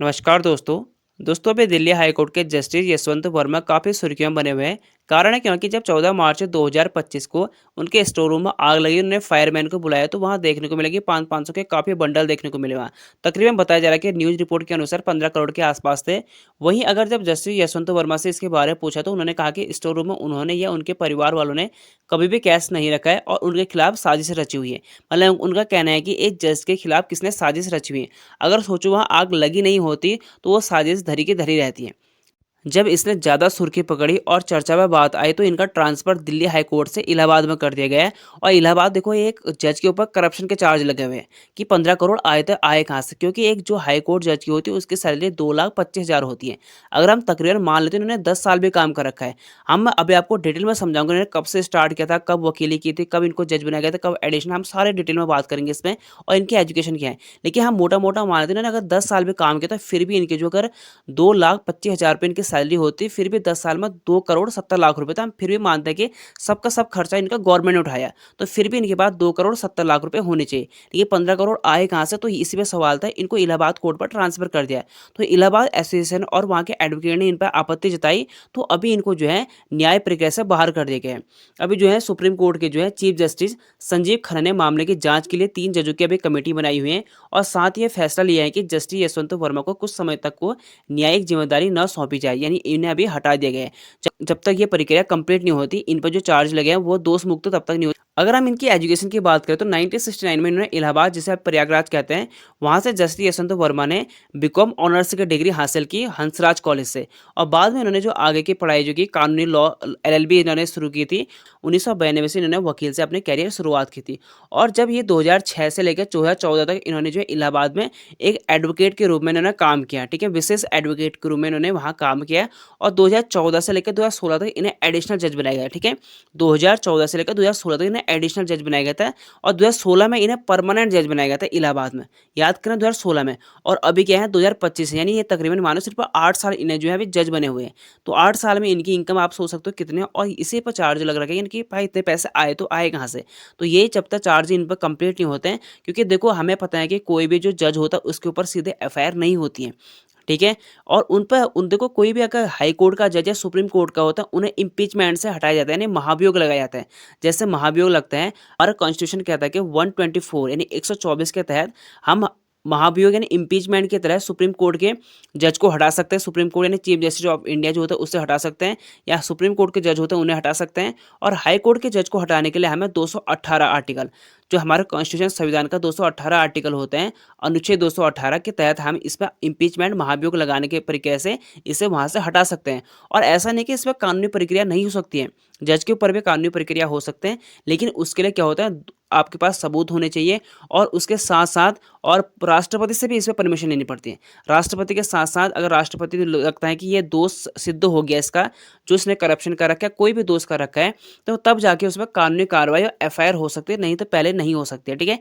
नमस्कार दोस्तों अभी दिल्ली हाई कोर्ट के जस्टिस यशवंत वर्मा काफ़ी सुर्खियों में बने हुए हैं। कारण है क्योंकि जब 14 मार्च 2025 को उनके स्टोर रूम में आग लगी, उन्होंने फायरमैन को बुलाया तो वहां देखने को मिलेगी 500 के काफ़ी बंडल देखने को मिले। वहाँ तकरीबन बताया जा रहा है कि न्यूज़ रिपोर्ट के अनुसार 15 करोड़ के आसपास थे। वहीं अगर जब जस्टिस यशवंत वर्मा से इसके बारे में पूछा तो उन्होंने कहा कि स्टोर रूम में उन्होंने या उनके परिवार वालों ने कभी भी कैश नहीं रखा है और उनके खिलाफ साजिश रची हुई है। मतलब उनका कहना है कि एक जज के खिलाफ किसने साजिश रची हुई है। अगर सोचो वहाँ आग लगी नहीं होती तो वो साजिश धरी की धरी रहती है। जब इसने ज़्यादा सुर्खी पकड़ी और चर्चा में बात आई तो इनका ट्रांसफ़र दिल्ली हाई कोर्ट से इलाहाबाद में कर दिया गया है। और इलाहाबाद देखो, एक जज के ऊपर करप्शन के चार्ज लगे हुए हैं कि 15 करोड़ आए थे, आए कहाँ से? क्योंकि एक जो हाई कोर्ट जज की होती है उसकी सैलरी 2,25,000 होती है। अगर हम तकरीबन मान लेते हैं इन्होंने 10 साल भी काम कर रखा है। हम अभी आपको डिटेल में समझाऊंगा इन्होंने कब से स्टार्ट किया था, कब वकीली की थी, कब इनको जज बनाया गया था, कब एडिशन, हम सारे डिटेल में बात करेंगे इसमें। और इनकी एजुकेशन क्या है। लेकिन हम मोटा मोटा मान लेते हैं इन्होंने अगर 10 साल भी काम किया था फिर भी इनके जो अगर 2,25,000 रुपये इनकी सैलरी होती, फिर भी 10 साल में 2,70,00,000 रुपए, तो हम फिर भी मानते हैं कि सबका सब खर्चा इनका गवर्नमेंट ने उठाया, तो फिर भी इनके पास 2,70,00,000 रुपए होने चाहिए। ये 15 करोड़ आए कहाँ से? तो इसी पे सवाल था। इनको इलाहाबाद कोर्ट पर ट्रांसफर कर दिया। तो इलाहाबाद एसोसिएशन और वहाँ के एडवोकेट ने इन पर आपत्ति जताई, तो अभी इनको जो है न्याय प्रक्रिया से बाहर कर दिया गया है। अभी जो है सुप्रीम कोर्ट के जो है चीफ जस्टिस संजीव खन्ना ने मामले की जांच के लिए 3 जजों की अभी कमेटी बनाई हुई है। और साथ ही ये फैसला लिया है कि जस्टिस यशवंत वर्मा को कुछ समय तक को न्यायिक जिम्मेदारी न सौंपी जाए, यानी इन्हें अभी हटा दिया गया है। जब तक ये प्रक्रिया कंप्लीट नहीं होती, इन पर जो चार्ज लगे हैं वो दोष मुक्त तब तक नहीं होते। अगर हम इनकी एजुकेशन की बात करें तो 1969 में इन्होंने इलाहाबाद, जिसे आप प्रयागराज कहते हैं, वहाँ से जस्टिस यशवंत वर्मा ने बीकॉम ऑनर्स की डिग्री हासिल की हंसराज कॉलेज से। और बाद में इन्होंने जो आगे की पढ़ाई जो की कानूनी लॉ एलएलबी इन्होंने शुरू की थी। 1992 से इन्होंने वकील से अपने करियर शुरुआत की थी। और जब ये 2006 से लेकर 2014 तक इन्होंने जो है इलाहाबाद में एक एडवोकेट के रूप में इन्होंने काम किया। ठीक है, विशेष एडवोकेट के रूप में इन्होंने वहाँ काम किया। और 2014 से लेकर 2016 तक इन्हें एडिशनल जज बनाया गया। ठीक है, 2014 से लेकर 2016 तक इन्हें एडिशनल जज बनाया गया था। और 2016 में इन्हें परमानेंट जज बनाया गया था इलाहाबाद में। याद करें 2016 में। और अभी क्या है 2025, यानी ये तकरीबन मानो सिर्फ 8 साल इन्हें जो है अभी जज बने हुए हैं। तो 8 साल में इनकी इनकम आप सोच सकते हो कितने, और इसी पर चार्ज लग रहा है इनकी भाई इतने पैसे आए तो आए कहाँ से? तो ये जब तक चार्ज इन पर कंप्लीट नहीं होते हैं, क्योंकि देखो हमें पता है कि कोई भी जो जज होता है उसके ऊपर सीधे एफआईआर नहीं होती है। ठीक है, और उन पर उन देखो कोई भी अगर हाई कोर्ट का जज या सुप्रीम कोर्ट का होता है उन्हें इम्पीचमेंट से हटाया जाता है, यानी महाभियोग लगाया जाता है। जैसे महाभियोग लगता है, हमारा कॉन्स्टिट्यूशन कहता है कि 124 यानी 124 के तहत हम महाभियोग यानी इम्पीचमेंट की तरह सुप्रीम कोर्ट के जज को हटा सकते हैं। सुप्रीम कोर्ट यानी चीफ जस्टिस ऑफ इंडिया जो होता है उससे हटा सकते हैं, या सुप्रीम कोर्ट के जज होते हैं उन्हें हटा सकते हैं। और हाई कोर्ट के जज को हटाने के लिए हमें 218 आर्टिकल, जो हमारे कॉन्स्टिट्यूशन संविधान का 218 आर्टिकल होते हैं, अनुच्छेद 218 के तहत हम इसमें इम्पीचमेंट महाभियोग लगाने के प्रक्रिया से इसे वहाँ से हटा सकते हैं। और ऐसा नहीं कि इसमें कानूनी प्रक्रिया नहीं हो सकती है, जज के ऊपर भी कानूनी प्रक्रिया हो सकते हैं। लेकिन उसके लिए क्या होता है, आपके पास सबूत होने चाहिए। और उसके साथ साथ और राष्ट्रपति से भी इसमें परमिशन लेनी पड़ती है। राष्ट्रपति के साथ साथ अगर राष्ट्रपति को लगता है कि ये दोष सिद्ध हो गया इसका, जो इसने करप्शन कर रखा है, कोई भी दोष कर रखा है, तो तब जाके उसमें कानूनी कार्रवाई और एफआईआर हो सकती है, नहीं तो पहले नहीं हो सकती है। ठीक है,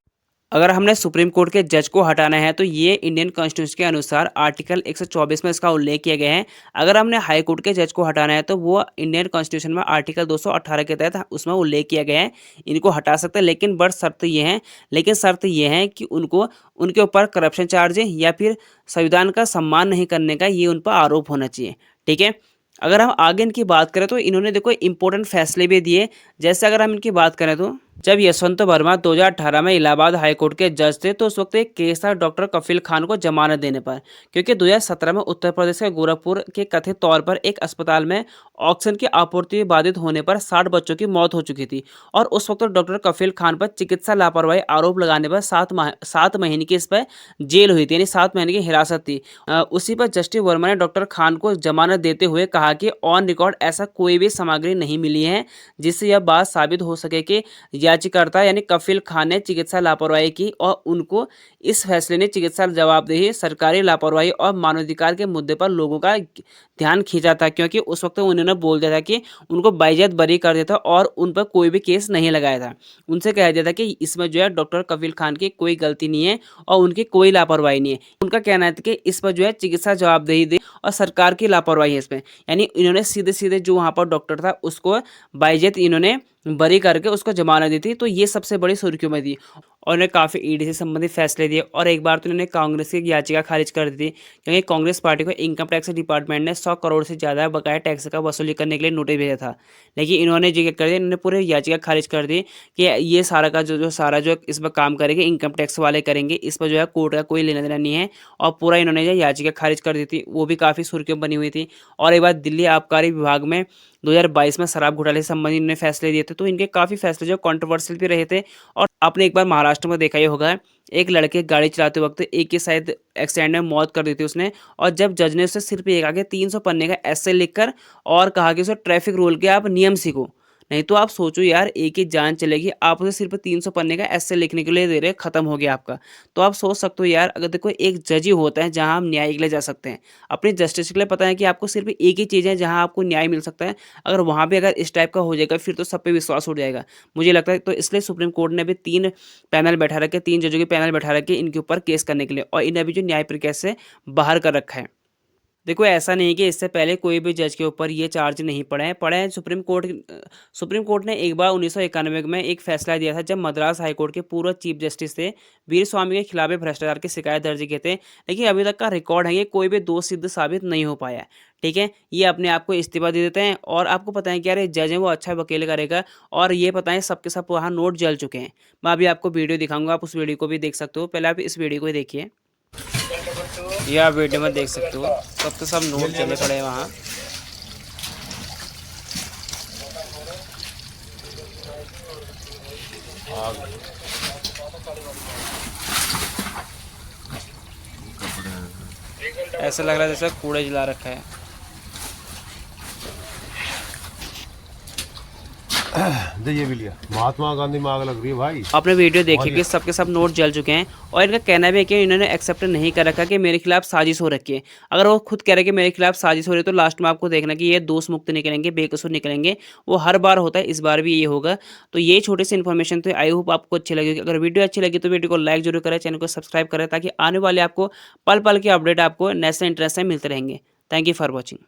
अगर हमने सुप्रीम कोर्ट के जज को हटाना है तो ये इंडियन कॉन्स्टिट्यूशन के अनुसार आर्टिकल 124 में इसका उल्लेख किया गया है। अगर हमने हाई कोर्ट के जज को हटाना है तो वो इंडियन कॉन्स्टिट्यूशन में आर्टिकल 218 के तहत उसमें उल्लेख किया गया है, इनको हटा सकते हैं। लेकिन शर्त ये है कि उनको उनके ऊपर करप्शन चार्ज या फिर संविधान का सम्मान नहीं करने का ये उन पर आरोप होना चाहिए। ठीक है, अगर हम आगे इनकी बात करें तो इन्होंने देखो इंपॉर्टेंट फैसले भी दिए। जैसे अगर हम इनकी बात करें तो जब यशवंत वर्मा 2018 में इलाहाबाद हाई कोर्ट के जज थे तो उस वक्त एक केस था डॉक्टर कफील खान को जमानत देने पर, क्योंकि 2017 में उत्तर प्रदेश के गोरखपुर के कथित तौर पर एक अस्पताल में ऑक्सीजन की आपूर्ति बाधित होने पर 60 बच्चों की मौत हो चुकी थी। और उस वक्त डॉक्टर कफील खान पर चिकित्सा लापरवाही आरोप लगाने पर 7 महीने की इस पर जेल हुई थी, यानी 7 महीने की हिरासत थी। उसी पर जस्टिस वर्मा ने डॉक्टर खान को जमानत देते हुए कहा कि ऑन रिकॉर्ड ऐसा कोई भी सामग्री नहीं मिली है जिससे यह बात साबित हो सके कि याचिकाकर्ता यानी कफील खान ने चिकित्सा लापरवाही की, और उनको इस फैसले ने चिकित्सा जवाबदेही, सरकारी लापरवाही और मानवाधिकार के मुद्दे पर लोगों का ध्यान खींचा था, क्योंकि उस वक्त उन्होंने बोल दिया था कि उनको बाइज्जत बरी कर दिया था और उन पर कोई भी केस नहीं लगाया था। उनसे कह दिया था कि इसमें जो है डॉक्टर कफील खान की कोई गलती नहीं है और उनकी कोई लापरवाही नहीं है। उनका कहना था कि इस पर जो है चिकित्सा जवाबदेही दे और सरकार की लापरवाही है इसमें, यानी इन्होंने सीधे सीधे जो वहाँ पर डॉक्टर था उसको बाइज्जत इन्होंने बरी करके उसको जमानत दी थी। तो ये सबसे बड़ी सुर्खियों में थी। और उन्होंने काफ़ी ईडी से संबंधित फैसले दिए और एक बार तो इन्होंने कांग्रेस की एक याचिका खारिज कर दी थी, क्योंकि कांग्रेस पार्टी को इनकम टैक्स डिपार्टमेंट ने 100 करोड़ से ज़्यादा बकाया टैक्स का वसूली करने के लिए नोटिस भेजा था। लेकिन इन्होंने जो क्या कर दिया, इन्होंने पूरी याचिका खारिज कर दी कि ये सारा का सारा जो इस पर काम करेंगे इनकम टैक्स वाले करेंगे, इस पर जो है कोर्ट का कोई लेना देना नहीं है। और पूरा इन्होंने जो याचिका खारिज कर दी थी, वो भी काफ़ी सुर्खियों बनी हुई थी। और एक बार दिल्ली आबकारी विभाग में 2022 में शराब घोटाले से संबंधित इन्होंने फैसले दिए थे, तो इनके काफ़ी फैसले जो कंट्रोवर्शियल भी रहे थे। और आपने एक बार महाराष्ट्र में देखा ही होगा, एक लड़के गाड़ी चलाते वक्त एक की शायद एक्सीडेंट में मौत कर दी थी उसने, और जब जज ने उससे सिर्फ एक आगे 300 पन्ने का एस्से लिखकर और कहा कि उसे ट्रैफिक रूल के आप नियम सीखो, नहीं तो आप सोचो यार, एक ही जान चलेगी, आप उसे सिर्फ 300 पन्ने का एस्से लिखने के लिए दे रहे, खत्म हो गया आपका। तो आप सोच सकते हो यार, अगर देखो एक जज ही होता है जहां हम न्याय के लिए जा सकते हैं, अपनी जस्टिस के लिए पता है कि आपको सिर्फ एक ही चीज़ है जहां आपको न्याय मिल सकता है, अगर वहां पे अगर इस टाइप का हो जाएगा फिर तो सब पे विश्वास उठ जाएगा, मुझे लगता है। तो इसलिए सुप्रीम कोर्ट ने अभी 3 पैनल बैठा रखे, 3 जजों के पैनल बैठा रखे इनके ऊपर केस करने के लिए, और इन्हें अभी जो न्याय प्रक्रिया से बाहर कर रखा है। देखो ऐसा नहीं है कि इससे पहले कोई भी जज के ऊपर ये चार्ज नहीं पड़े हैं। सुप्रीम कोर्ट ने एक बार 1991 में एक फैसला दिया था, जब मद्रास हाई कोर्ट के पूर्व चीफ जस्टिस थे वीर स्वामी के खिलाफ भ्रष्टाचार की शिकायत दर्ज किए थे, लेकिन अभी तक का रिकॉर्ड है कि कोई भी दोष सिद्ध साबित नहीं हो पाया है। ठीक है, ये अपने आप को इस्तीफा दे देते हैं, और आपको पता है कि यार जज है वो अच्छा वकील करेगा, और ये पता है सबके सब वहाँ नोट जल चुके हैं। मैं अभी आपको वीडियो दिखाऊंगा, आप उस वीडियो को भी देख सकते हो। पहले आप इस वीडियो को ही देखिए, ये आप वीडियो में देख सकते हो, सब के सब नोट चले पड़े हैं वहाँ। ऐसा लग रहा है जैसे कूड़े जला रखा है। ये भी लिया, महात्मा गांधी में आग लग रही है भाई। आपने वीडियो देखी कि सबके सब नोट जल चुके हैं, और इनका कहना भी है कि इन्होंने एक्सेप्ट नहीं कर रखा कि मेरे खिलाफ साजिश हो रखी है। अगर वो खुद कह रहे हैं कि मेरे खिलाफ साजिश हो रही है, तो लास्ट में आपको देखना कि ये दोष मुक्त निकलेंगे, बेकसूर निकलेंगे। वो हर बार होता है, इस बार भी ये होगा। तो ये छोटी सी इन्फॉर्मेशन तो आई होप आपको अच्छी लगेगी। अगर वीडियो अच्छी लगी तो वीडियो को लाइक जरूर करें, चैनल को सब्सक्राइब करें, ताकि आने वाले आपको पल पल के अपडेट आपको नेशनल इंटरेस्ट से मिलते रहेंगे। Thank you for watching.